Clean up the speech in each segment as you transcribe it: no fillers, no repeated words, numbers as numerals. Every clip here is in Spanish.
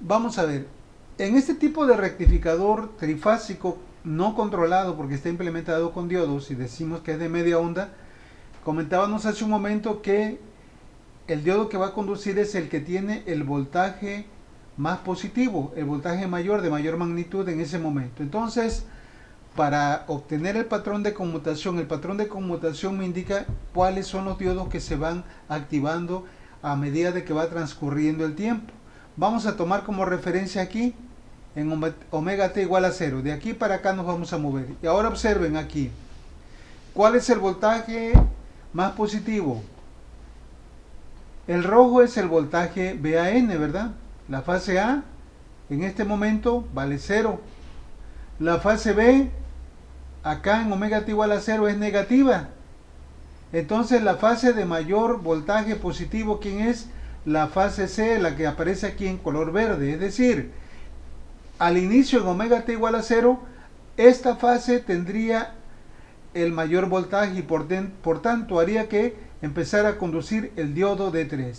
Vamos a ver, en este tipo de rectificador trifásico no controlado porque está implementado con diodos y decimos que es de media onda, comentábamos hace un momento que el diodo que va a conducir es el que tiene el voltaje más positivo, el voltaje mayor de mayor magnitud en ese momento. Entonces, para obtener el patrón de conmutación me indica cuáles son los diodos que se van activando a medida de que va transcurriendo el tiempo. Vamos a tomar como referencia aquí en omega t igual a 0. De aquí para acá nos vamos a mover. Y ahora observen aquí. ¿Cuál es el voltaje más positivo? El rojo es el voltaje VAN, ¿verdad? La fase A en este momento vale 0. La fase B acá en omega t igual a 0 es negativa. Entonces la fase de mayor voltaje positivo, ¿quién es? La fase C, la que aparece aquí en color verde. Es decir, al inicio en omega t igual a 0, esta fase tendría el mayor voltaje y por tanto haría que empezara a conducir el diodo D3.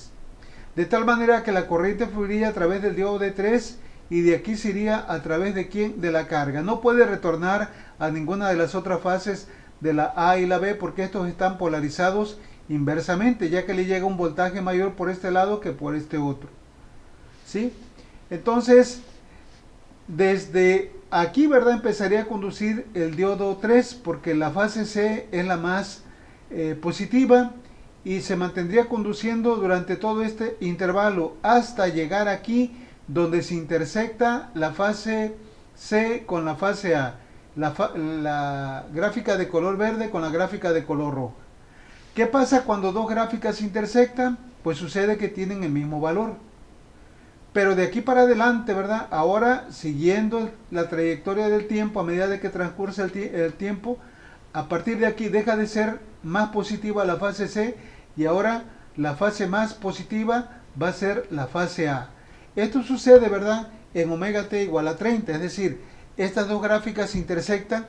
De tal manera que la corriente fluiría a través del diodo D3 y de aquí se iría a través de quién, de la carga. No puede retornar a ninguna de las otras fases de la A y la B porque estos están polarizados inversamente, ya que le llega un voltaje mayor por este lado que por este otro. ¿Sí? Entonces, desde aquí, ¿verdad? Empezaría a conducir el diodo 3 porque la fase C es la más positiva y se mantendría conduciendo durante todo este intervalo hasta llegar aquí donde se intersecta la fase C con la fase A, la gráfica de color verde con la gráfica de color rojo. ¿Qué pasa cuando dos gráficas se intersectan? Pues sucede que tienen el mismo valor. Pero de aquí para adelante, ¿verdad? Ahora, siguiendo la trayectoria del tiempo, a medida de que transcurre el tiempo, a partir de aquí deja de ser más positiva la fase C y ahora la fase más positiva va a ser la fase A. Esto sucede, ¿verdad? En omega t igual a 30, es decir, estas dos gráficas se intersectan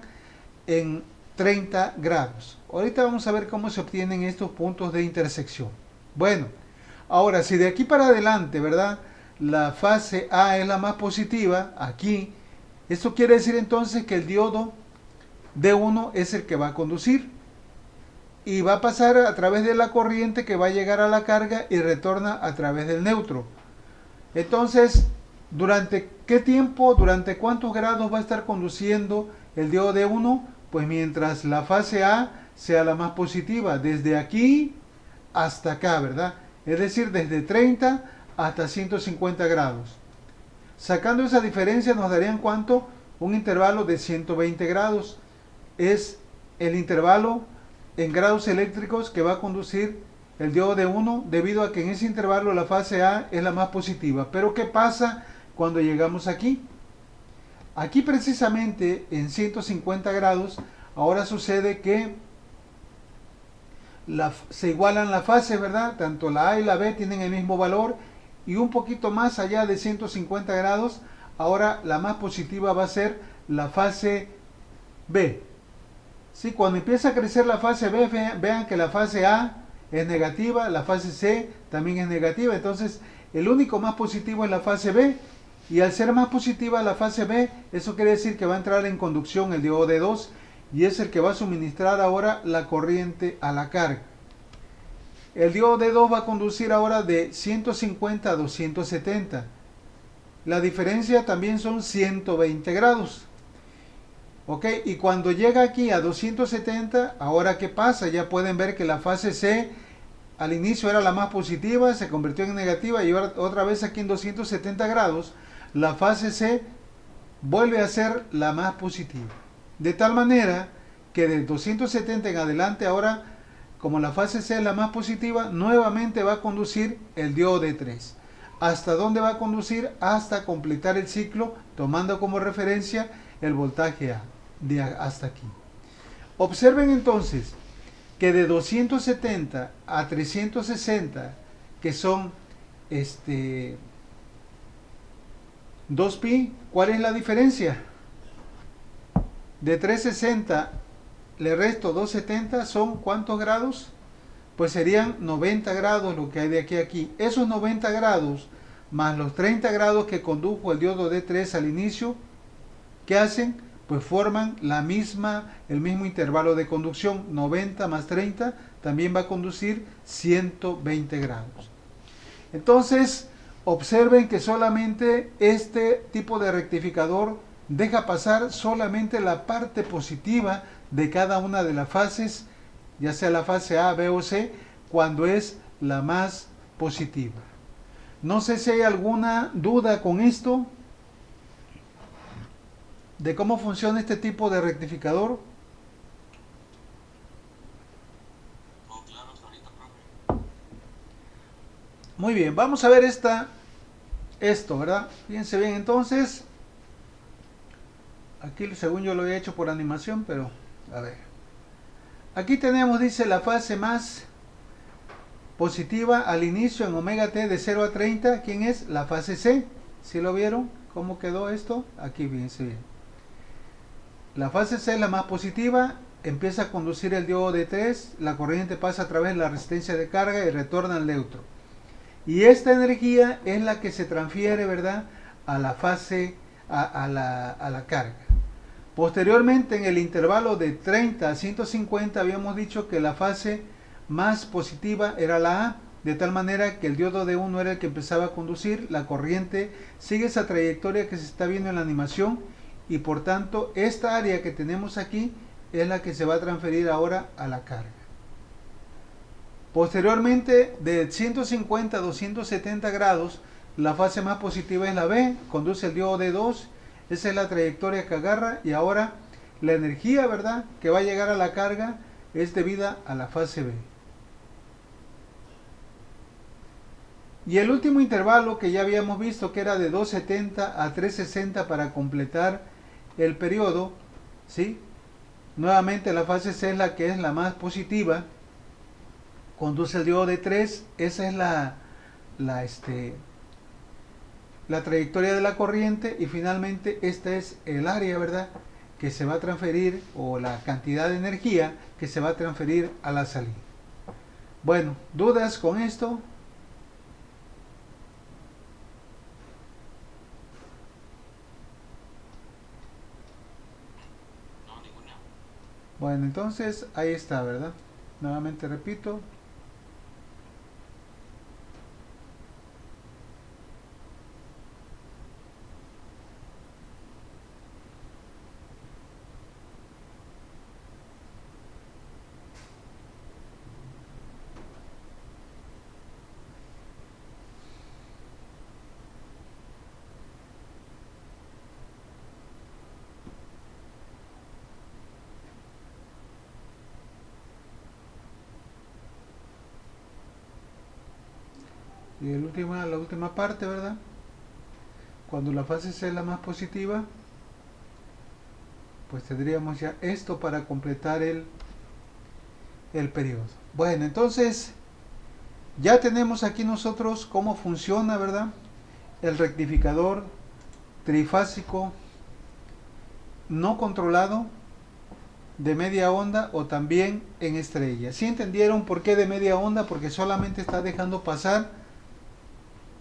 en 30 grados. Ahorita vamos a ver cómo se obtienen estos puntos de intersección. Bueno, ahora si de aquí para adelante, ¿verdad? La fase A es la más positiva, aquí, esto quiere decir entonces que el diodo D1 es el que va a conducir y va a pasar a través de la corriente que va a llegar a la carga y retorna a través del neutro. Entonces, ¿durante qué tiempo, durante cuántos grados va a estar conduciendo el diodo D1? Pues mientras la fase A sea la más positiva, desde aquí hasta acá, ¿verdad? Es decir, desde 30 hasta 150 grados. Sacando esa diferencia nos darían ¿cuánto? Un intervalo de 120 grados. Es el intervalo en grados eléctricos que va a conducir el diodo D1 debido a que en ese intervalo la fase A es la más positiva. Pero ¿qué pasa cuando llegamos aquí? Aquí precisamente en 150 grados ahora sucede que se igualan las fases, ¿verdad? Tanto la A y la B tienen el mismo valor y un poquito más allá de 150 grados, ahora la más positiva va a ser la fase B. ¿Sí? Cuando empieza a crecer la fase B, vean que la fase A es negativa, la fase C también es negativa, entonces el único más positivo es la fase B y al ser más positiva la fase B, eso quiere decir que va a entrar en conducción el diodo D2 y es el que va a suministrar ahora la corriente a la carga. El diodo D2 va a conducir ahora de 150 a 270. La diferencia también son 120 grados. ¿Ok? Y cuando llega aquí a 270, ahora ¿qué pasa? Ya pueden ver que la fase C al inicio era la más positiva, se convirtió en negativa y ahora otra vez aquí en 270 grados, la fase C vuelve a ser la más positiva. De tal manera que de 270 en adelante ahora, como la fase C es la más positiva, nuevamente va a conducir el diodo D3. ¿Hasta dónde va a conducir? Hasta completar el ciclo, tomando como referencia el voltaje A, hasta aquí. Observen entonces que de 270 a 360, que son 2pi, ¿cuál es la diferencia? De 360 le resto 270, ¿son cuántos grados? Pues serían 90 grados lo que hay de aquí a aquí. Esos 90 grados más los 30 grados que condujo el diodo D3 al inicio, ¿qué hacen? Pues forman el mismo intervalo de conducción. 90 más 30 también va a conducir 120 grados. Entonces, observen que solamente este tipo de rectificador deja pasar solamente la parte positiva de cada una de las fases, ya sea la fase A, B o C, cuando es la más positiva. No sé si hay alguna duda con esto de cómo funciona este tipo de rectificador. Muy bien, vamos a ver esto, ¿verdad? Fíjense bien, entonces, aquí según yo lo he hecho por animación, pero a ver. Aquí tenemos, dice, la fase más positiva al inicio en omega t de 0 a 30. ¿Quién es? La fase C. ¿Sí lo vieron? ¿Cómo quedó esto? Aquí, fíjense bien. La fase C es la más positiva, empieza a conducir el diodo D3, la corriente pasa a través de la resistencia de carga y retorna al neutro. Y esta energía es la que se transfiere, ¿verdad?, a la fase, a la carga. Posteriormente, en el intervalo de 30 a 150, habíamos dicho que la fase más positiva era la A, de tal manera que el diodo D1 era el que empezaba a conducir, la corriente sigue esa trayectoria que se está viendo en la animación, y por tanto esta área que tenemos aquí es la que se va a transferir ahora a la carga. Posteriormente, de 150 a 270 grados, la fase más positiva es la B, conduce el diodo D2, esa es la trayectoria que agarra, y ahora la energía, ¿verdad?, que va a llegar a la carga es debida a la fase B. Y el último intervalo que ya habíamos visto, que era de 270 a 360 para completar el periodo, ¿sí? Nuevamente la fase C es la que es la más positiva, conduce el diodo D3, esa es la trayectoria de la corriente, y finalmente esta es el área, ¿verdad?, que se va a transferir, o la cantidad de energía que se va a transferir a la salida. Bueno, ¿dudas con esto? No, ninguna. Bueno, entonces ahí está, ¿verdad? Nuevamente repito. Y la última parte, ¿verdad? Cuando la fase C es la más positiva, pues tendríamos ya esto para completar el periodo. Bueno, entonces ya tenemos aquí nosotros cómo funciona, ¿verdad?, el rectificador trifásico no controlado de media onda, o también en estrella. ¿Sí entendieron por qué de media onda? Porque solamente está dejando pasar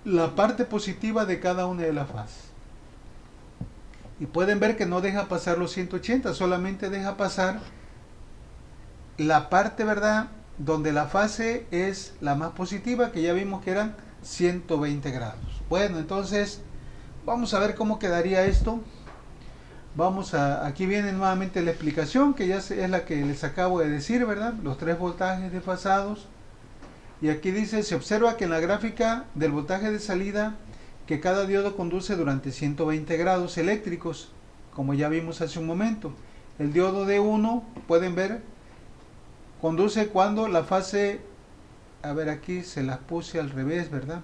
la parte positiva de cada una de las fases. Y pueden ver que no deja pasar los 180, solamente deja pasar la parte, ¿verdad?, donde la fase es la más positiva, que ya vimos que eran 120 grados. Bueno, entonces vamos a ver cómo quedaría esto. Aquí viene nuevamente la explicación, que ya es la que les acabo de decir, ¿verdad? Los 3 voltajes desfasados. Y aquí dice, se observa que en la gráfica del voltaje de salida, que cada diodo conduce durante 120 grados eléctricos, como ya vimos hace un momento. El diodo D1, pueden ver, conduce cuando la fase, a ver, aquí se las puse al revés, ¿verdad?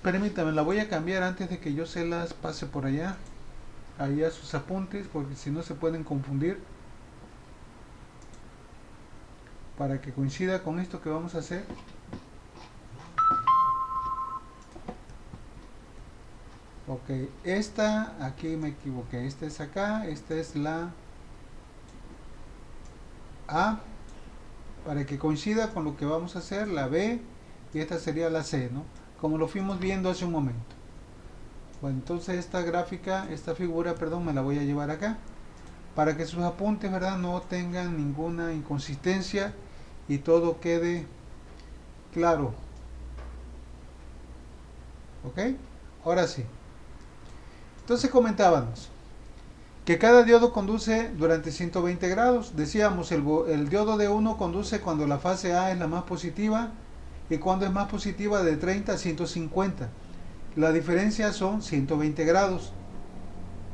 Permítame, la voy a cambiar antes de que yo se las pase por allá, a sus apuntes, porque si no se pueden confundir. Para que coincida con esto que vamos a hacer. Ok, esta, aquí me equivoqué, esta es acá, esta es la A, para que coincida con lo que vamos a hacer, la B, y esta sería la C, ¿no? Como lo fuimos viendo hace un momento. Bueno, entonces esta gráfica, esta figura, perdón, me la voy a llevar acá, para que sus apuntes, ¿verdad?, no tengan ninguna inconsistencia y todo quede claro. ¿Ok? Ahora sí. Entonces comentábamos que cada diodo conduce durante 120 grados. Decíamos, el diodo de 1 conduce cuando la fase A es la más positiva y cuando es más positiva de 30 a 150. La diferencia son 120 grados.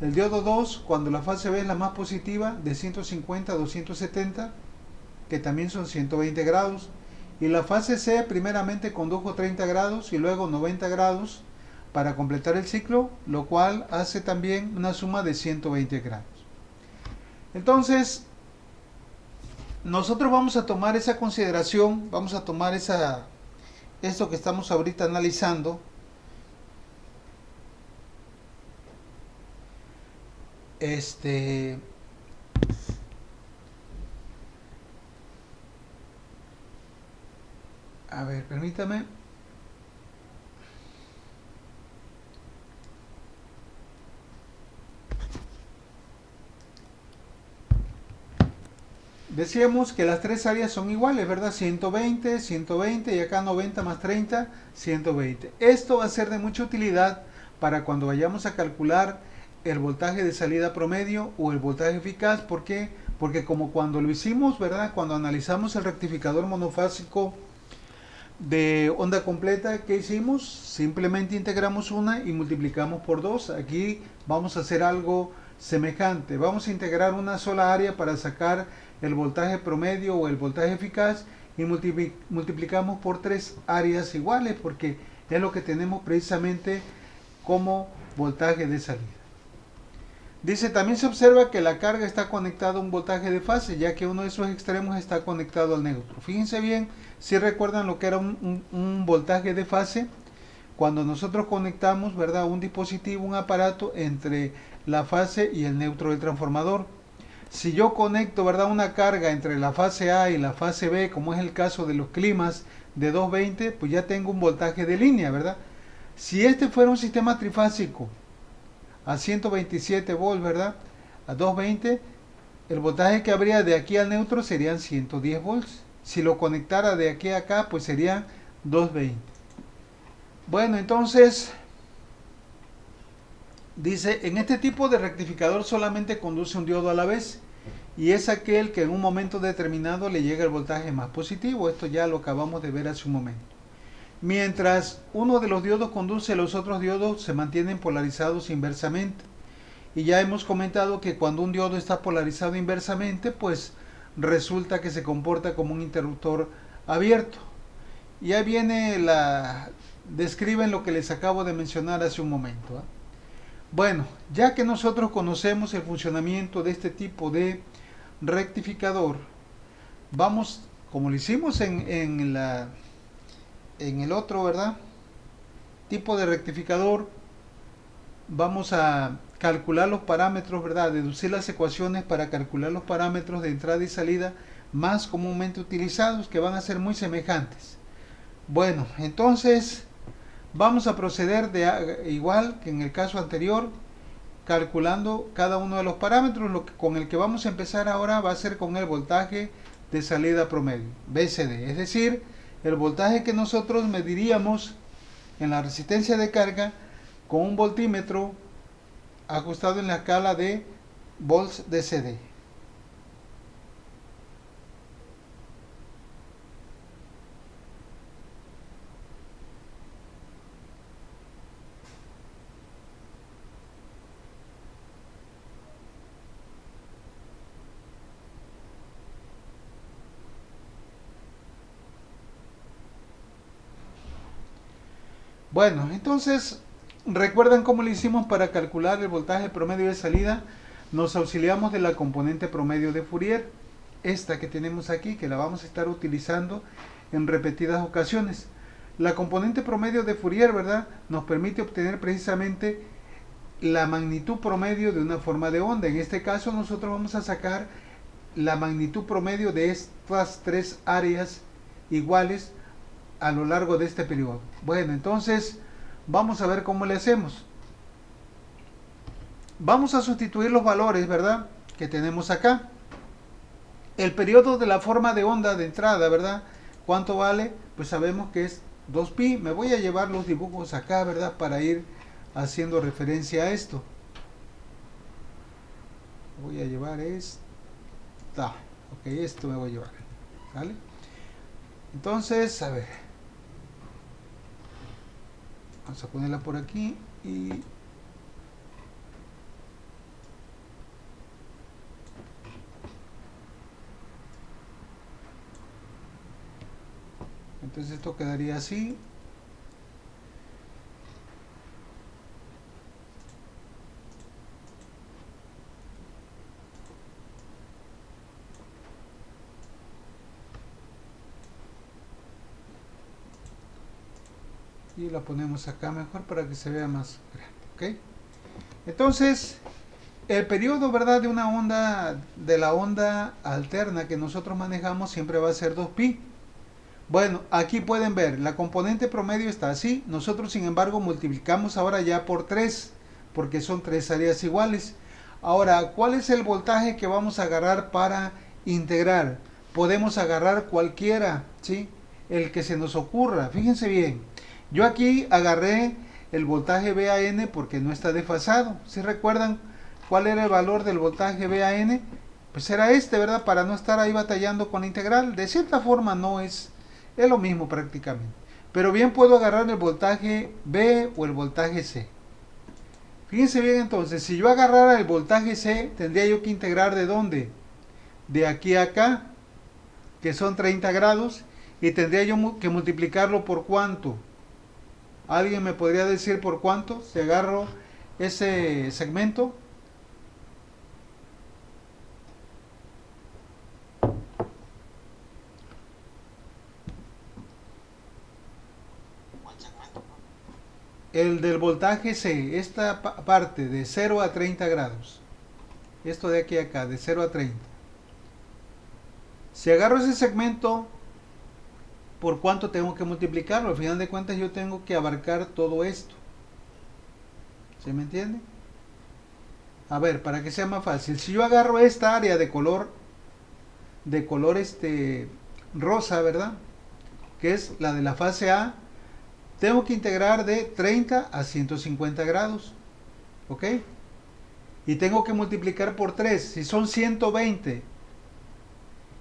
El diodo 2, cuando la fase B es la más positiva, de 150 a 270, que también son 120 grados. Y la fase C primeramente condujo 30 grados y luego 90 grados para completar el ciclo, lo cual hace también una suma de 120 grados. Entonces, nosotros vamos a tomar esa consideración, vamos a tomar esto que estamos ahorita analizando, a ver, permítame. Decíamos que las tres áreas son iguales, ¿verdad? 120, 120 y acá 90 más 30, 120. Esto va a ser de mucha utilidad para cuando vayamos a calcular el voltaje de salida promedio o el voltaje eficaz. ¿Por qué? Porque como cuando lo hicimos, ¿verdad? Cuando analizamos el rectificador monofásico de onda completa, ¿qué hicimos? Simplemente integramos una y multiplicamos por 2. Aquí vamos a hacer algo semejante. Vamos a integrar una sola área para sacar el voltaje promedio o el voltaje eficaz y multiplicamos por 3 áreas iguales porque es lo que tenemos precisamente como voltaje de salida. Dice, también se observa que la carga está conectada a un voltaje de fase, ya que uno de esos extremos está conectado al neutro. Fíjense bien, si recuerdan lo que era un voltaje de fase, cuando nosotros conectamos, ¿verdad?, un dispositivo, un aparato entre la fase y el neutro del transformador. Si yo conecto, ¿verdad?, una carga entre la fase A y la fase B, como es el caso de los climas de 220, pues ya tengo un voltaje de línea, ¿verdad? Si este fuera un sistema trifásico a 127 volts, ¿verdad?, a 220, el voltaje que habría de aquí al neutro serían 110 volts. Si lo conectara de aquí a acá, pues serían 220. Bueno, entonces, dice, en este tipo de rectificador solamente conduce un diodo a la vez y es aquel que en un momento determinado le llega el voltaje más positivo. Esto ya lo acabamos de ver hace un momento. Mientras uno de los diodos conduce, los otros diodos se mantienen polarizados inversamente. Y ya hemos comentado que cuando un diodo está polarizado inversamente, pues resulta que se comporta como un interruptor abierto. Y ahí viene describen lo que les acabo de mencionar hace un momento, ¿eh? Bueno, ya que nosotros conocemos el funcionamiento de este tipo de rectificador, vamos, como lo hicimos en el otro, ¿verdad?, tipo de rectificador, vamos a calcular los parámetros, ¿verdad?, deducir las ecuaciones para calcular los parámetros de entrada y salida más comúnmente utilizados, que van a ser muy semejantes. Bueno, entonces vamos a proceder igual que en el caso anterior, calculando cada uno de los parámetros. Con el que vamos a empezar ahora va a ser con el voltaje de salida promedio, VCD, es decir, el voltaje que nosotros mediríamos en la resistencia de carga con un voltímetro ajustado en la escala de volts de CD. Bueno, entonces, ¿recuerdan cómo lo hicimos para calcular el voltaje promedio de salida? Nos auxiliamos de la componente promedio de Fourier, esta que tenemos aquí, que la vamos a estar utilizando en repetidas ocasiones. La componente promedio de Fourier, ¿verdad?, nos permite obtener precisamente la magnitud promedio de una forma de onda. En este caso nosotros vamos a sacar la magnitud promedio de estas tres áreas iguales a lo largo de este periodo. Bueno, entonces vamos a ver cómo le hacemos. Vamos a sustituir los valores, ¿verdad?, que tenemos acá. El periodo de la forma de onda de entrada, ¿verdad? ¿Cuánto vale? Pues sabemos que es 2pi. Me voy a llevar los dibujos acá, ¿verdad?, para ir haciendo referencia a esto. Voy a llevar esta. Ok, esto me voy a llevar. ¿Vale? Entonces, a ver. Vamos a ponerla por aquí y... entonces esto quedaría así. Y la ponemos acá mejor para que se vea más grande. ¿Ok? Entonces, el periodo, ¿verdad?, de una onda, de la onda alterna que nosotros manejamos, siempre va a ser 2pi. Bueno, aquí pueden ver, la componente promedio está así. Nosotros, sin embargo, multiplicamos ahora ya por 3, porque son tres áreas iguales. Ahora, ¿cuál es el voltaje que vamos a agarrar para integrar? Podemos agarrar cualquiera, ¿sí?, el que se nos ocurra. Fíjense bien, yo aquí agarré el voltaje VAN porque no está desfasado. ¿Sí recuerdan cuál era el valor del voltaje VAN? Pues era este, ¿verdad? Para no estar ahí batallando con la integral. De cierta forma no es lo mismo prácticamente. Pero bien puedo agarrar el voltaje B o el voltaje C. Fíjense bien entonces, si yo agarrara el voltaje C, tendría yo que integrar ¿de dónde? De aquí a acá, que son 30 grados, y tendría yo que multiplicarlo por ¿cuánto? ¿Alguien me podría decir por cuánto? Si agarro ese segmento. El del voltaje C, esta parte de 0 a 30 grados. Esto de aquí a acá, de 0 a 30. Si agarro ese segmento, ¿por cuánto tengo que multiplicarlo? Al final de cuentas yo tengo que abarcar todo esto. ¿Se me entiende? A ver, para que sea más fácil. Si yo agarro esta área de color rosa, ¿verdad?, que es la de la fase A, tengo que integrar de 30 a 150 grados. ¿Ok? Y tengo que multiplicar por 3. Si son 120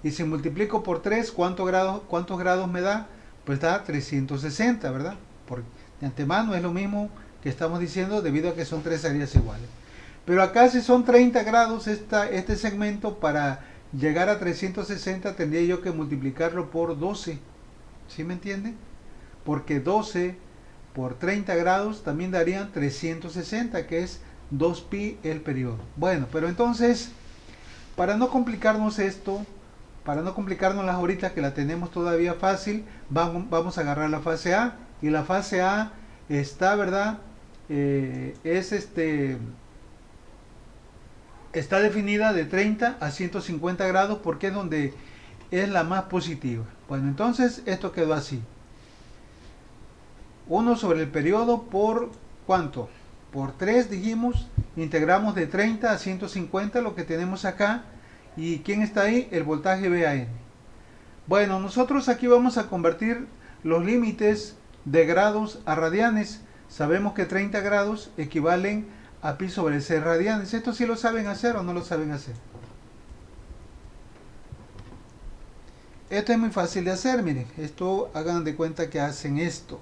y si multiplico por 3, ¿cuántos grados me da? Pues da 360, ¿verdad? Por, de antemano es lo mismo que estamos diciendo debido a que son tres áreas iguales. Pero acá si son 30 grados este segmento, para llegar a 360 tendría yo que multiplicarlo por 12. ¿Sí me entienden? Porque 12 por 30 grados también darían 360, que es 2pi el periodo. Bueno, pero entonces, para no complicarnos esto, para no complicarnos las horitas que la tenemos todavía fácil, vamos a agarrar la fase A. Y la fase A está, ¿verdad? Está definida de 30 a 150 grados porque es donde es la más positiva. Bueno, entonces esto quedó así. 1 sobre el periodo por ¿cuánto? Por 3 dijimos, integramos de 30 a 150 lo que tenemos acá. ¿Y quién está ahí? El voltaje VAN. Bueno, nosotros aquí vamos a convertir los límites de grados a radianes. Sabemos que 30 grados equivalen a pi sobre 6 radianes. ¿Esto sí lo saben hacer o no lo saben hacer? Esto es muy fácil de hacer, miren. Esto, hagan de cuenta que hacen esto.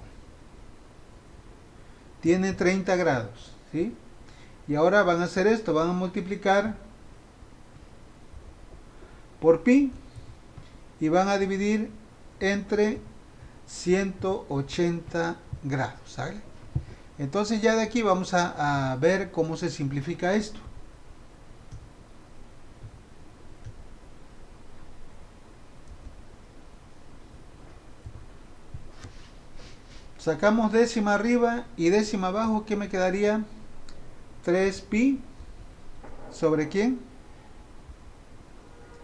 Tiene 30 grados, ¿sí? Y ahora van a hacer esto, van a multiplicar por pi y van a dividir entre 180 grados, ¿sale? Entonces ya de aquí vamos a ver cómo se simplifica esto. Sacamos décima arriba y décima abajo, ¿qué me quedaría? 3pi sobre ¿quién?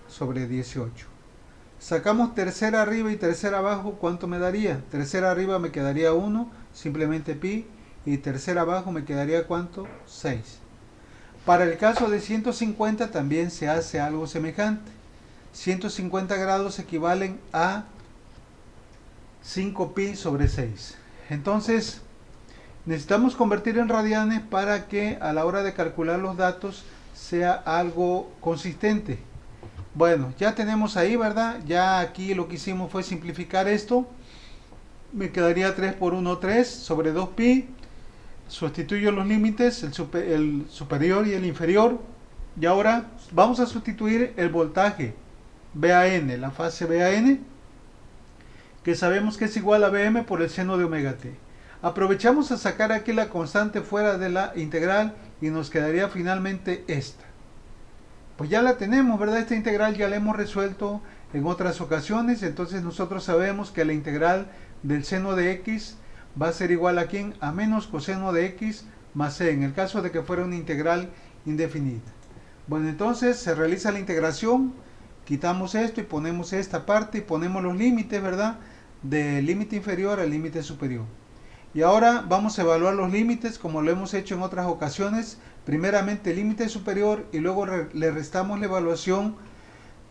Sobre 18. Sacamos tercera arriba y tercera abajo, ¿cuánto me daría? Tercera arriba me quedaría 1, simplemente pi, y tercera abajo me quedaría ¿cuánto? 6. Para el caso de 150 también se hace algo semejante. 150 grados equivalen a 5pi sobre 6. Entonces, necesitamos convertir en radianes para que a la hora de calcular los datos sea algo consistente. Bueno, ya tenemos ahí, ¿verdad? Ya aquí lo que hicimos fue simplificar esto. Me quedaría 3 por 1, 3 sobre 2pi. Sustituyo los límites, el superior y el inferior. Y ahora vamos a sustituir el voltaje VAN, la fase VAN, que sabemos que es igual a Vm por el seno de omega t. Aprovechamos a sacar aquí la constante fuera de la integral y nos quedaría finalmente esta. Pues ya la tenemos, ¿verdad? Esta integral ya la hemos resuelto en otras ocasiones, entonces nosotros sabemos que la integral del seno de x va a ser igual a ¿quién? A menos coseno de x más c, en el caso de que fuera una integral indefinida. Bueno, entonces se realiza la integración, quitamos esto y ponemos esta parte y ponemos los límites, ¿verdad? Del límite inferior al límite superior. Y ahora vamos a evaluar los límites como lo hemos hecho en otras ocasiones. Primeramente el límite superior y luego le restamos la evaluación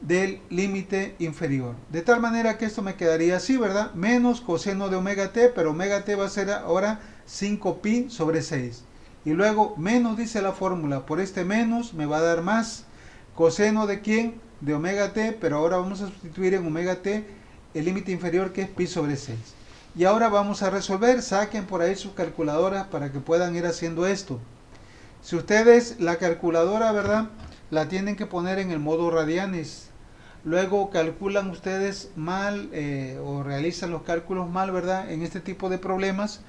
del límite inferior. De tal manera que esto me quedaría así, ¿verdad? Menos coseno de omega t, pero omega t va a ser ahora 5pi sobre 6. Y luego menos, dice la fórmula, por este menos me va a dar más. Coseno de ¿quién? De omega t, pero ahora vamos a sustituir en omega t el límite inferior que es pi sobre 6. Y ahora vamos a resolver. Saquen por ahí sus calculadoras para que puedan ir haciendo esto. Si ustedes la calculadora, ¿verdad?, la tienen que poner en el modo radianes. Luego calculan ustedes mal o realizan los cálculos mal, ¿verdad?, en este tipo de problemas,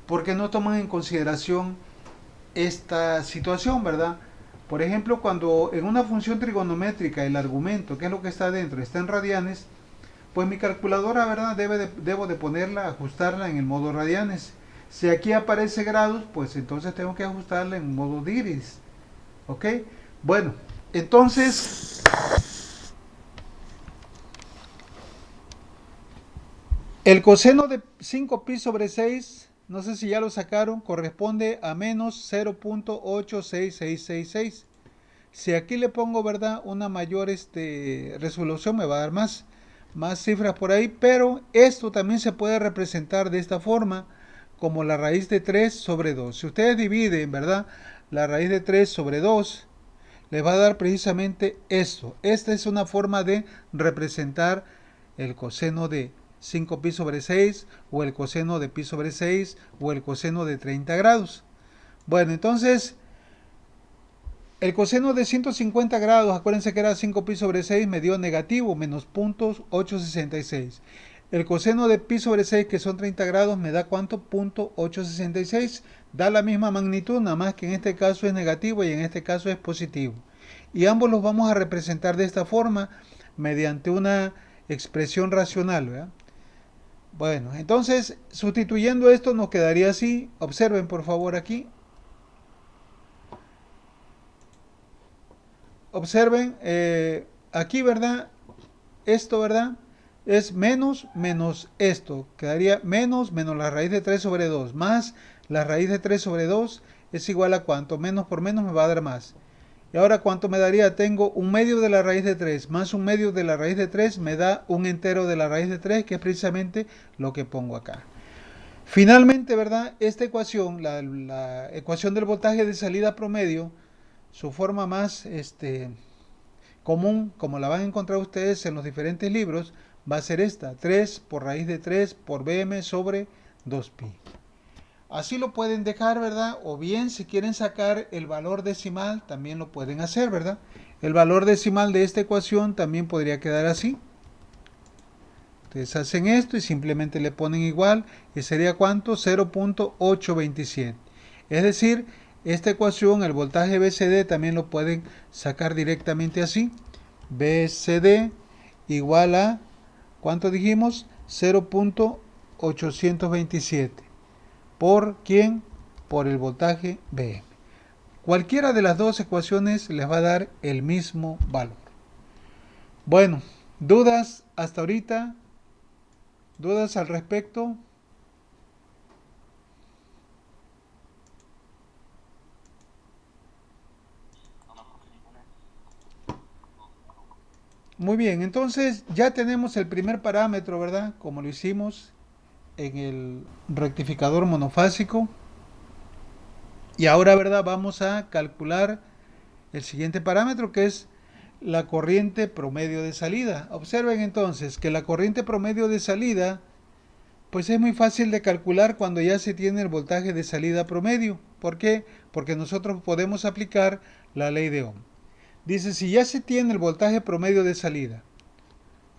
porque no toman en consideración esta situación, ¿verdad? Por ejemplo, cuando en una función trigonométrica el argumento, que es lo que está adentro, está en radianes, pues mi calculadora, ¿verdad?, debo de ponerla, ajustarla en el modo radianes. Si aquí aparece grados, pues entonces tengo que ajustarla en modo degrees. ¿Ok? Bueno, entonces el coseno de 5pi sobre 6, no sé si ya lo sacaron, corresponde a menos 0.86666. Si aquí le pongo, ¿verdad?, una mayor resolución, me va a dar más cifras por ahí, pero esto también se puede representar de esta forma, como la raíz de 3 sobre 2. Si ustedes dividen, ¿verdad?, la raíz de 3 sobre 2, les va a dar precisamente esto. Esta es una forma de representar el coseno de 5pi sobre 6, o el coseno de pi sobre 6, o el coseno de 30 grados. Bueno, entonces, el coseno de 150 grados, acuérdense que era 5pi sobre 6, me dio negativo, menos 0.866. El coseno de pi sobre 6, que son 30 grados, me da ¿cuánto? 0.866. Da la misma magnitud, nada más que en este caso es negativo y en este caso es positivo. Y ambos los vamos a representar de esta forma, mediante una expresión racional, ¿verdad? Bueno, entonces, sustituyendo esto nos quedaría así. Observen por favor aquí. Observen, aquí, ¿verdad? Esto, ¿verdad?, es menos esto. Quedaría menos la raíz de 3 sobre 2. Más la raíz de 3 sobre 2 es igual a ¿cuánto? Menos por menos me va a dar más. Y ahora, ¿cuánto me daría? Tengo un medio de la raíz de 3 más un medio de la raíz de 3 me da un entero de la raíz de 3, que es precisamente lo que pongo acá. Finalmente, ¿verdad?, esta ecuación, la ecuación del voltaje de salida promedio, su forma más común, como la van a encontrar ustedes en los diferentes libros, va a ser esta: 3 por raíz de 3 por Vm sobre 2pi. Así lo pueden dejar, ¿verdad? O bien, si quieren sacar el valor decimal, también lo pueden hacer, ¿verdad? El valor decimal de esta ecuación también podría quedar así. Ustedes hacen esto y simplemente le ponen igual, y sería ¿cuánto? 0.827. Es decir, esta ecuación, el voltaje BCD, también lo pueden sacar directamente así. BCD igual a, ¿cuánto dijimos? 0.827. ¿Por quién? Por el voltaje Vm. Cualquiera de las dos ecuaciones les va a dar el mismo valor. Bueno, ¿dudas hasta ahorita? ¿Dudas al respecto? Muy bien, entonces ya tenemos el primer parámetro, ¿verdad? Como lo hicimos en el rectificador monofásico. Y ahora, ¿verdad? Vamos a calcular el siguiente parámetro, que es la corriente promedio de salida. Observen entonces que la corriente promedio de salida pues es muy fácil de calcular cuando ya se tiene el voltaje de salida promedio. ¿Por qué? Porque nosotros podemos aplicar la ley de Ohm. Dice, si ya se tiene el voltaje promedio de salida,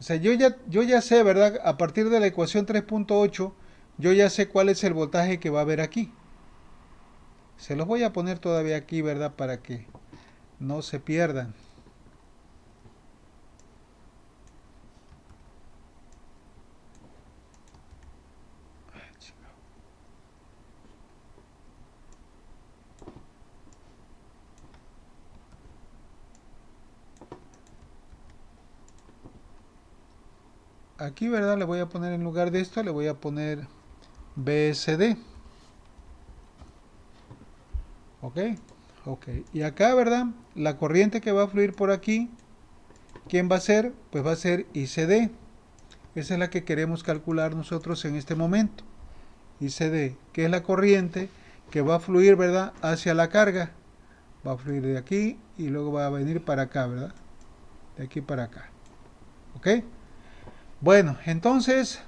o sea, yo ya sé, ¿verdad? A partir de la ecuación 3.8, yo ya sé cuál es el voltaje que va a haber aquí. Se los voy a poner todavía aquí, ¿verdad? Para que no se pierdan. Aquí, ¿verdad? Le voy a poner en lugar de esto, le voy a poner BSD. ¿Ok? Ok. Y acá, ¿verdad? La corriente que va a fluir por aquí, ¿quién va a ser? Pues va a ser ICD. Esa es la que queremos calcular nosotros en este momento. ICD, que es la corriente que va a fluir, ¿verdad? Hacia la carga. Va a fluir de aquí y luego va a venir para acá, ¿verdad? De aquí para acá. ¿Ok? Bueno, entonces,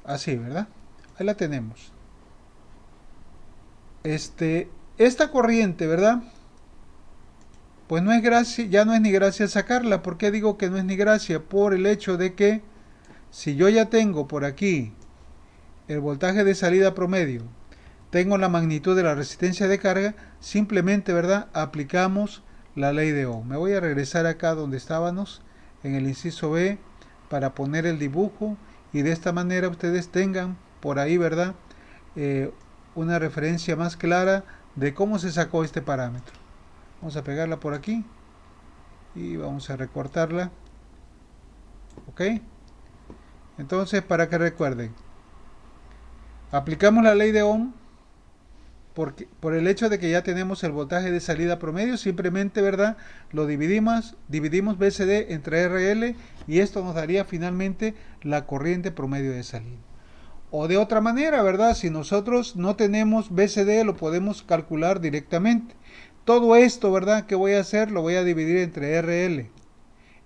así, ¿verdad? Ahí la tenemos. Esta corriente, ¿verdad? Pues no es gracia, ya no es ni gracia sacarla. ¿Por qué digo que no es ni gracia? Por el hecho de que si yo ya tengo por aquí el voltaje de salida promedio, tengo la magnitud de la resistencia de carga, simplemente, ¿verdad? Aplicamos la ley de Ohm. Me voy a regresar acá donde estábamos, en el inciso B, para poner el dibujo y de esta manera ustedes tengan por ahí, ¿verdad? Eh, una referencia más clara de cómo se sacó este parámetro. Vamos a pegarla por aquí y vamos a recortarla. ¿Ok? Entonces, para que recuerden, aplicamos la ley de Ohm por el hecho de que ya tenemos el voltaje de salida promedio, simplemente, ¿verdad? Lo dividimos BCD entre RL y esto nos daría finalmente la corriente promedio de salida. O de otra manera, ¿verdad? Si nosotros no tenemos BCD, lo podemos calcular directamente. Todo esto, ¿verdad? ¿Qué voy a hacer? Lo voy a dividir entre RL.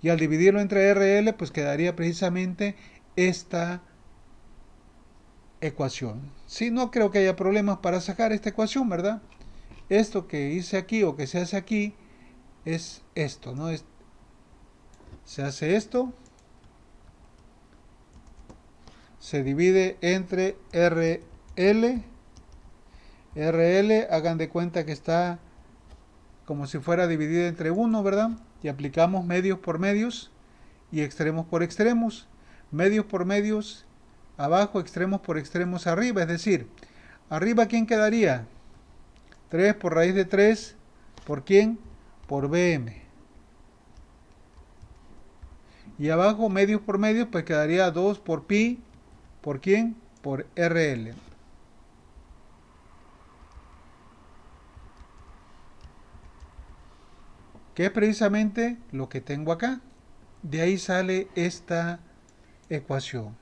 Y al dividirlo entre RL, pues quedaría precisamente esta ecuación. Sí, no creo que haya problemas para sacar esta ecuación, ¿verdad? Esto que hice aquí o que se hace aquí es esto, ¿no? Se hace esto, se divide entre RL. RL, hagan de cuenta que está como si fuera dividida entre 1, ¿verdad? Y aplicamos medios por medios y extremos por extremos. Medios por medios abajo, extremos por extremos arriba. Es decir, arriba, ¿quién quedaría? 3 por raíz de 3, ¿por quién? Por BM. Y abajo, medios por medios, pues quedaría 2 por pi, ¿por quién? Por RL. Que es precisamente lo que tengo acá. De ahí sale esta ecuación.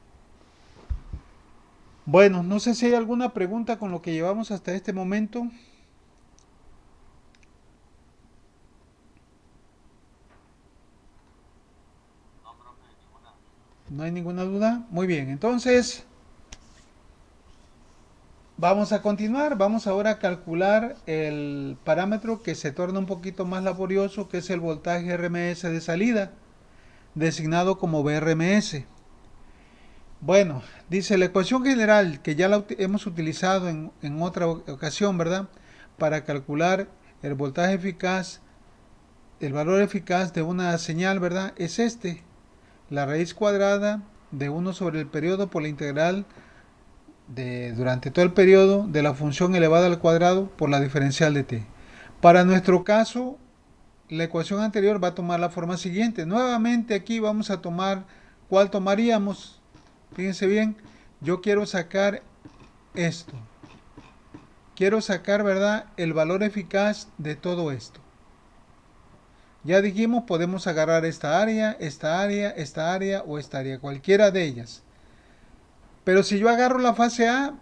Bueno, no sé si hay alguna pregunta con lo que llevamos hasta este momento. No hay ninguna duda. Muy bien, entonces vamos a continuar. Vamos ahora a calcular el parámetro que se torna un poquito más laborioso, que es el voltaje RMS de salida, designado como BRMS. Bueno, dice la ecuación general que ya la hemos utilizado en otra ocasión, ¿verdad? Para calcular el voltaje eficaz, el valor eficaz de una señal, ¿verdad? Es este, la raíz cuadrada de 1 sobre el periodo por la integral durante todo el periodo de la función elevada al cuadrado por la diferencial de t. Para nuestro caso, la ecuación anterior va a tomar la forma siguiente. Nuevamente aquí vamos a tomar, ¿cuál tomaríamos? Fíjense bien, yo quiero sacar esto. Quiero sacar, ¿verdad?, el valor eficaz de todo esto. Ya dijimos, podemos agarrar esta área, esta área, esta área o esta área, cualquiera de ellas. Pero si yo agarro la fase A,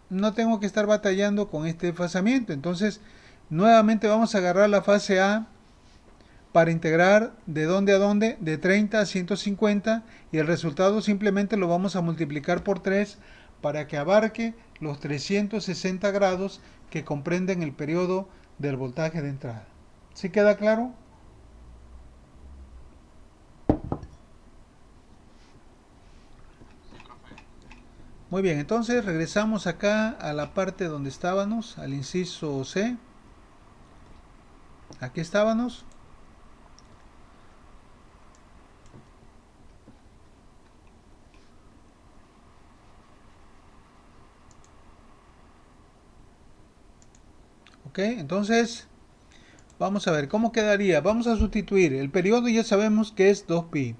no tengo que estar batallando con este desfasamiento. Entonces, nuevamente vamos a agarrar la fase A para integrar de dónde a dónde, de 30 a 150, y el resultado simplemente lo vamos a multiplicar por 3 para que abarque los 360 grados que comprenden el periodo del voltaje de entrada. ¿Sí queda claro? Muy bien, entonces regresamos acá a la parte donde estábamos, al inciso C. Aquí estábamos. Ok, entonces vamos a ver cómo quedaría. Vamos a sustituir el periodo, ya sabemos que es 2pi.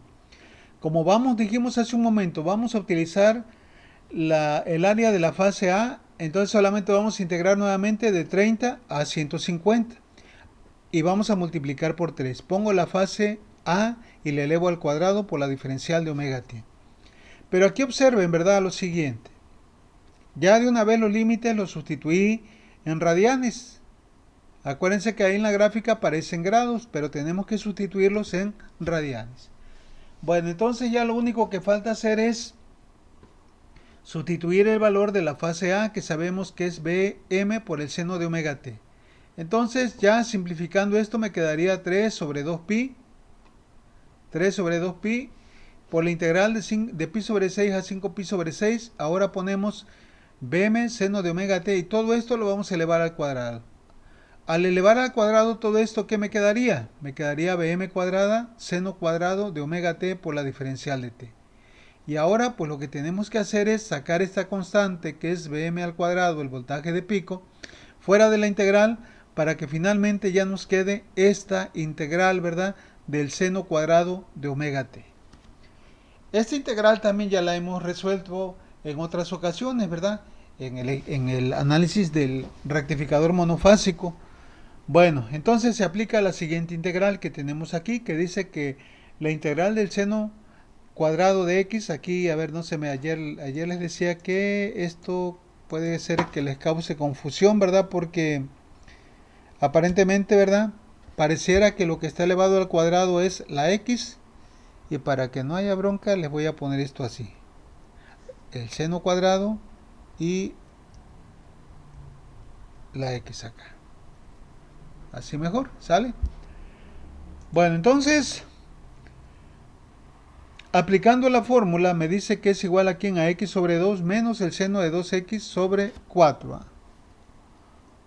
Como dijimos hace un momento, vamos a utilizar el área de la fase A, entonces solamente vamos a integrar nuevamente de 30 a 150 y vamos a multiplicar por 3. Pongo la fase A y le elevo al cuadrado por la diferencial de omega t. Pero aquí observen, ¿verdad?, lo siguiente. Ya de una vez los límites los sustituí en radianes. Acuérdense que ahí en la gráfica aparecen grados, pero tenemos que sustituirlos en radianes. Bueno, entonces ya lo único que falta hacer es sustituir el valor de la fase A, que sabemos que es Bm por el seno de omega t. Entonces ya simplificando esto me quedaría 3 sobre 2pi. 3 sobre 2pi por la integral de pi sobre 6 a 5pi sobre 6. Ahora ponemos Bm seno de omega t y todo esto lo vamos a elevar al cuadrado. Al elevar al cuadrado todo esto, ¿qué me quedaría? Me quedaría Bm cuadrada seno cuadrado de omega t por la diferencial de t. Y ahora pues lo que tenemos que hacer es sacar esta constante que es Bm al cuadrado, el voltaje de pico, fuera de la integral para que finalmente ya nos quede esta integral, ¿verdad?, del seno cuadrado de omega t. Esta integral también ya la hemos resuelto en otras ocasiones, ¿verdad? En el análisis del rectificador monofásico. Bueno, entonces se aplica la siguiente integral que tenemos aquí, que dice que la integral del seno cuadrado de x, aquí, a ver, no sé, ayer les decía que esto puede ser que les cause confusión, ¿verdad? Porque aparentemente, ¿verdad?, pareciera que lo que está elevado al cuadrado es la x, y para que no haya bronca les voy a poner esto así. El seno cuadrado y la x acá. Así mejor, ¿sale? Bueno, entonces, aplicando la fórmula me dice que es igual aquí a x sobre 2 menos el seno de 2x sobre 4.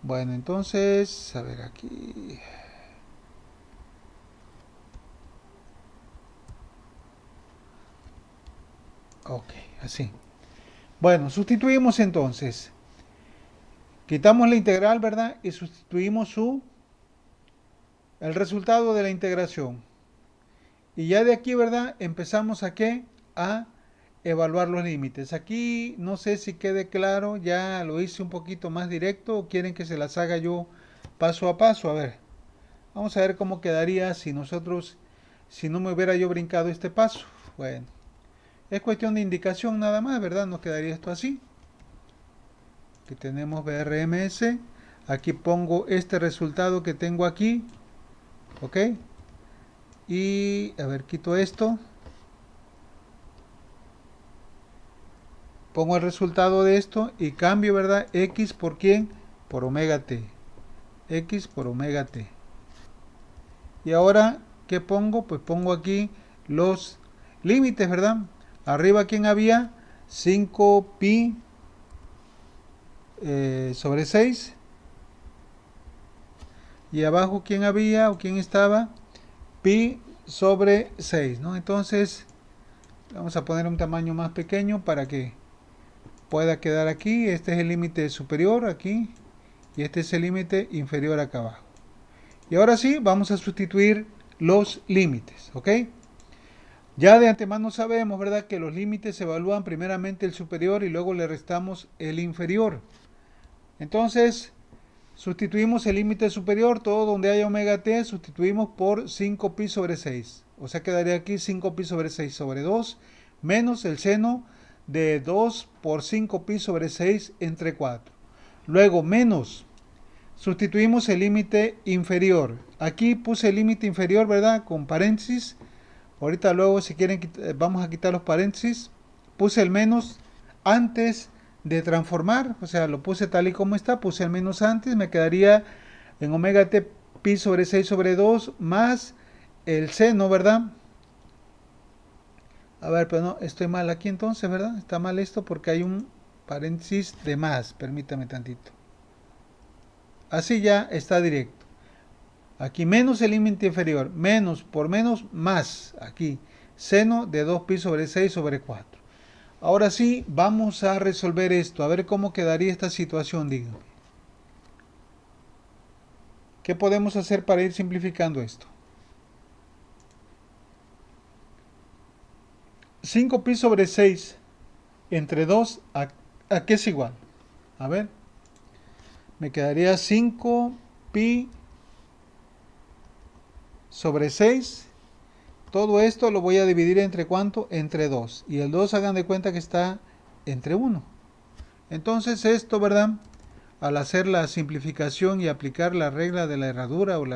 Bueno, entonces, a ver aquí. Ok, así. Bueno, sustituimos entonces. Quitamos la integral, ¿verdad? Y sustituimos el resultado de la integración. Y ya de aquí, ¿verdad?, empezamos a ¿qué? A evaluar los límites. Aquí no sé si quede claro, ya lo hice un poquito más directo o quieren que se las haga yo paso a paso. A ver, vamos a ver cómo quedaría si no me hubiera yo brincado este paso. Bueno, es cuestión de indicación nada más, ¿verdad? Nos quedaría esto así. Aquí tenemos BRMS. Aquí pongo este resultado que tengo aquí. ¿Ok? Y, a ver, quito esto. Pongo el resultado de esto y cambio, ¿verdad? X por ¿quién? Por omega t. X por omega t. Y ahora, ¿qué pongo? Pues pongo aquí los límites, ¿verdad? Arriba, ¿quién había? 5pi sobre 6. Y abajo, ¿quién había o quién estaba? Pi sobre 6, ¿no? Entonces, Vamos a poner un tamaño más pequeño para que pueda quedar aquí. Este es el límite superior aquí y este es el límite inferior acá abajo. Y ahora sí, vamos a sustituir los límites, ¿ok? Ya de antemano sabemos, ¿verdad?, que los límites se evalúan primeramente el superior y luego le restamos el inferior. Entonces, sustituimos el límite superior, todo donde haya omega t, sustituimos por 5pi sobre 6. O sea, quedaría aquí 5pi sobre 6 sobre 2, menos el seno de 2 por 5pi sobre 6 entre 4. Luego, menos, sustituimos el límite inferior. Aquí puse el límite inferior, ¿verdad?, con paréntesis. Ahorita luego, si quieren, vamos a quitar los paréntesis. Puse el menos antes de transformar, o sea, lo puse tal y como está, puse el menos antes, me quedaría en omega t pi sobre 6 sobre 2 más el seno, ¿verdad? A ver, pero no, estoy mal aquí entonces, ¿verdad? Está mal esto porque hay un paréntesis de más, permítame tantito. Así ya está directo. Aquí menos el límite inferior, menos por menos más, aquí, seno de 2pi sobre 6 sobre 4. Ahora sí, vamos a resolver esto, a ver cómo quedaría esta situación, díganme. ¿Qué podemos hacer para ir simplificando esto? 5pi sobre 6 entre 2, ¿a qué es igual? A ver, me quedaría 5pi sobre 6. Todo esto lo voy a dividir entre ¿cuánto? Entre 2. Y el 2 hagan de cuenta que está entre 1. Entonces esto, ¿verdad?, al hacer la simplificación y aplicar la regla de la herradura o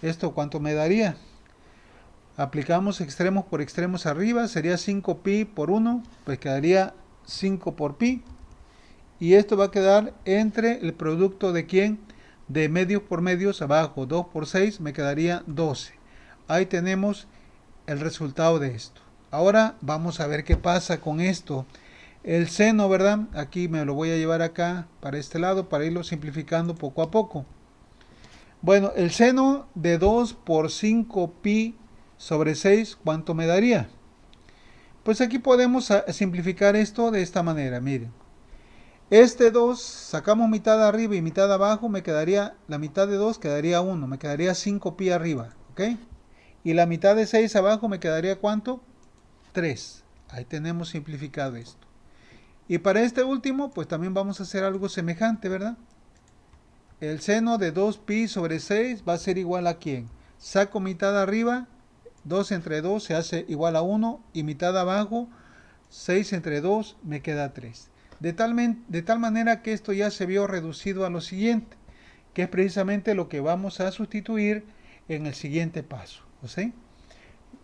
esto, ¿cuánto me daría? Aplicamos extremos por extremos arriba, sería 5pi por 1, pues quedaría 5 por pi. Y esto va a quedar entre el producto de ¿quién? De medios por medios abajo, 2 por 6, me quedaría 12. Ahí tenemos el resultado de esto. Ahora vamos a ver qué pasa con esto. El seno, ¿verdad? Aquí me lo voy a llevar acá para este lado para irlo simplificando poco a poco. Bueno, el seno de 2 por 5pi sobre 6, ¿cuánto me daría? Pues aquí podemos simplificar esto de esta manera, miren. Este 2, sacamos mitad arriba y mitad abajo, me quedaría, la mitad de 2 quedaría 1, me quedaría 5pi arriba, ¿ok? Y la mitad de 6 abajo me quedaría ¿cuánto? 3. Ahí tenemos simplificado esto. Y para este último, pues también vamos a hacer algo semejante, ¿verdad? El seno de 2pi sobre 6 va a ser igual a ¿quién? Saco mitad arriba, 2 entre 2 se hace igual a 1, y mitad abajo, 6 entre 2 me queda 3. De tal manera que esto ya se vio reducido a lo siguiente, que es precisamente lo que vamos a sustituir en el siguiente paso. ¿Sí?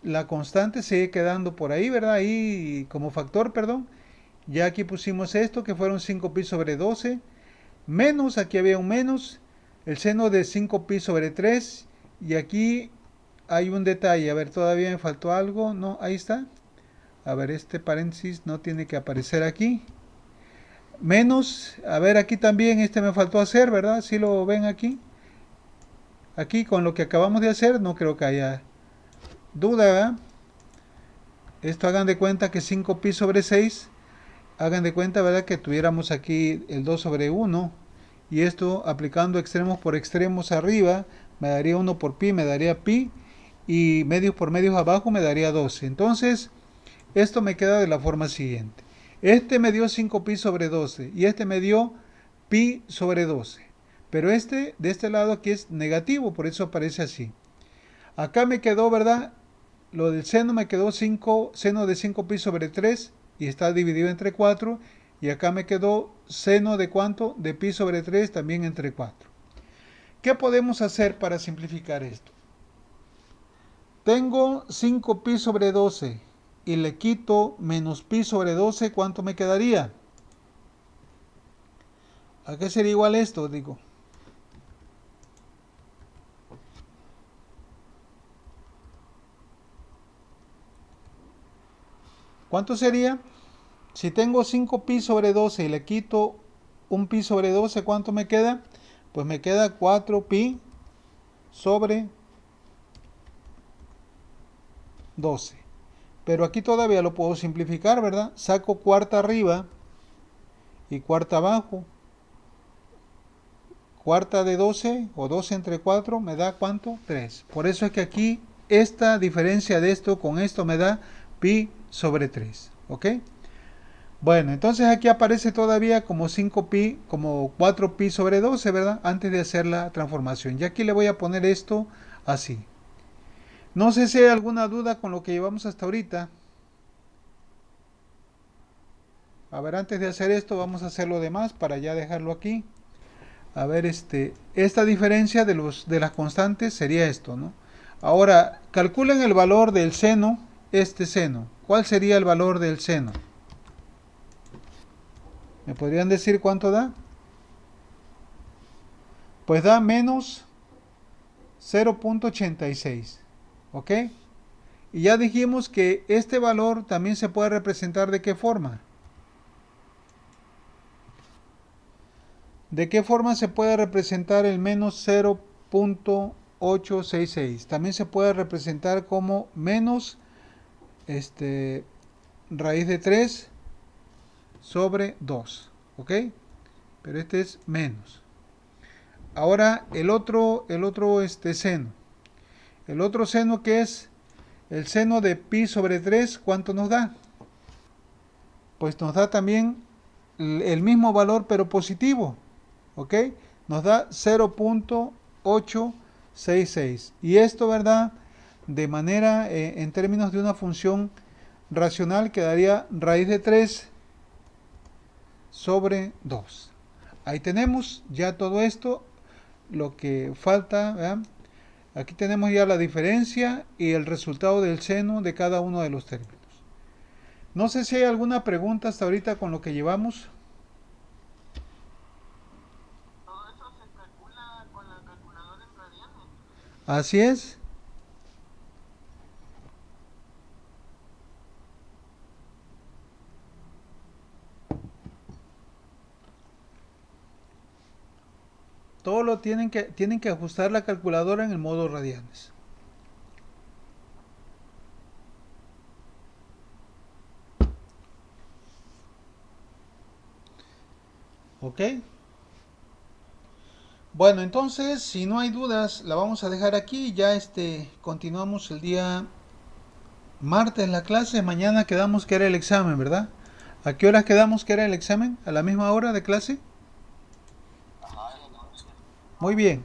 La constante sigue quedando por ahí, ¿verdad? Ahí como factor, perdón. Ya aquí pusimos esto, que fueron 5pi sobre 12, menos, aquí había un menos, el seno de 5pi sobre 3, y aquí hay un detalle, a ver, todavía me faltó algo, no, ahí está. A ver, este paréntesis no tiene que aparecer aquí. Menos, a ver, aquí también este me faltó hacer, ¿verdad? Si lo ven aquí. Aquí con lo que acabamos de hacer no creo que haya duda, ¿verdad? Esto hagan de cuenta que 5pi sobre 6, hagan de cuenta, ¿verdad?, que tuviéramos aquí el 2 sobre 1, y esto aplicando extremos por extremos arriba, me daría 1 por pi, me daría pi, y medios por medios abajo me daría 12. Entonces, esto me queda de la forma siguiente. Este me dio 5pi sobre 12 y este me dio pi sobre 12. Pero este de este lado aquí es negativo, por eso aparece así. Acá me quedó, ¿verdad? Lo del seno me quedó 5, seno de 5pi sobre 3 y está dividido entre 4. Y acá me quedó seno de ¿cuánto? De pi sobre 3 también entre 4. ¿Qué podemos hacer para simplificar esto? Tengo 5pi sobre 12 y le quito menos pi sobre 12, ¿cuánto me quedaría? ¿A qué sería igual esto? Digo. ¿Cuánto sería? Si tengo 5pi sobre 12 y le quito un pi sobre 12, ¿cuánto me queda? Pues me queda 4pi sobre 12. Pero aquí todavía lo puedo simplificar, ¿verdad? Saco cuarta arriba y cuarta abajo. Cuarta de 12 o 12 entre 4 me da ¿cuánto? 3. Por eso es que aquí esta diferencia de esto con esto me da pi sobre 3. ¿Ok? Bueno, entonces aquí aparece todavía como 5pi, como 4pi sobre 12, ¿verdad? Antes de hacer la transformación. Y aquí le voy a poner esto así. No sé si hay alguna duda con lo que llevamos hasta ahorita. A ver, antes de hacer esto vamos a hacer lo demás para ya dejarlo aquí. A ver, esta diferencia de las constantes sería esto, ¿no? Ahora, calculen el valor del seno, este seno. ¿Cuál sería el valor del seno? ¿Me podrían decir cuánto da? Pues da menos 0.86, ¿ok? Y ya dijimos que este valor también se puede representar ¿de qué forma? ¿De qué forma se puede representar el menos 0.866? También se puede representar como menos raíz de 3 sobre 2, ¿ok? Pero este es menos. Ahora el otro seno. El otro seno que es el seno de pi sobre 3, ¿cuánto nos da? Pues nos da también el mismo valor pero positivo, ¿ok? Nos da 0.866. Y esto, ¿verdad? De manera, en términos de una función racional, quedaría raíz de 3 sobre 2. Ahí tenemos ya todo esto, lo que falta, ¿verdad? Aquí tenemos ya la diferencia y el resultado del seno de cada uno de los términos. No sé si hay alguna pregunta hasta ahorita con lo que llevamos. Todo eso se calcula con la calculadora en radianes. Así es. Todo lo tienen que ajustar la calculadora en el modo radianes. ¿Ok? Bueno, entonces, si no hay dudas, la vamos a dejar aquí. Ya continuamos el día martes la clase. Mañana quedamos que era el examen, ¿verdad? ¿A qué horas quedamos que era el examen? ¿A la misma hora de clase? Ajá, es lo que Muy bien.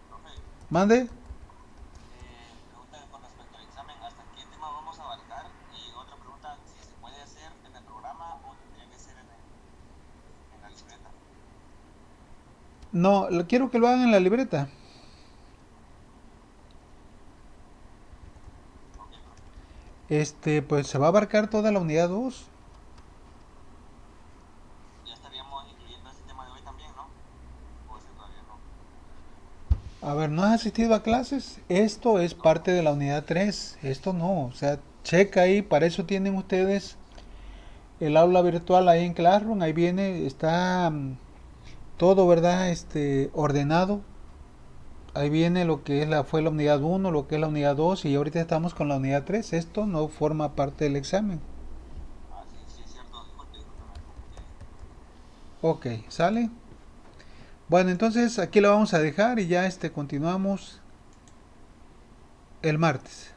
profe, Mande. pregunta con respecto al examen, ¿hasta qué tema vamos a abarcar? Y otra pregunta, si se puede hacer en el programa o tendría que ser en la libreta. No, quiero que lo hagan en la libreta. Ok, profe. Pues se va a abarcar toda la unidad 2. Ya estaríamos incluyendo ese tema de hoy también, ¿no? O ese todavía no. A ver, ¿no has asistido a clases? Esto es No, parte de la unidad 3. Esto no. O sea, checa ahí. Para eso tienen ustedes el aula virtual ahí en Classroom. Ahí viene, está todo, ¿verdad? Ordenado. Ahí viene lo que fue la unidad 1, lo que es la unidad 2 y ahorita estamos con la unidad 3. Esto no forma parte del examen. ah, sí, sí es cierto, disculpe, disculpe, me confundí ahí. Ok, ¿sale? Bueno, entonces aquí lo vamos a dejar y ya continuamos el martes.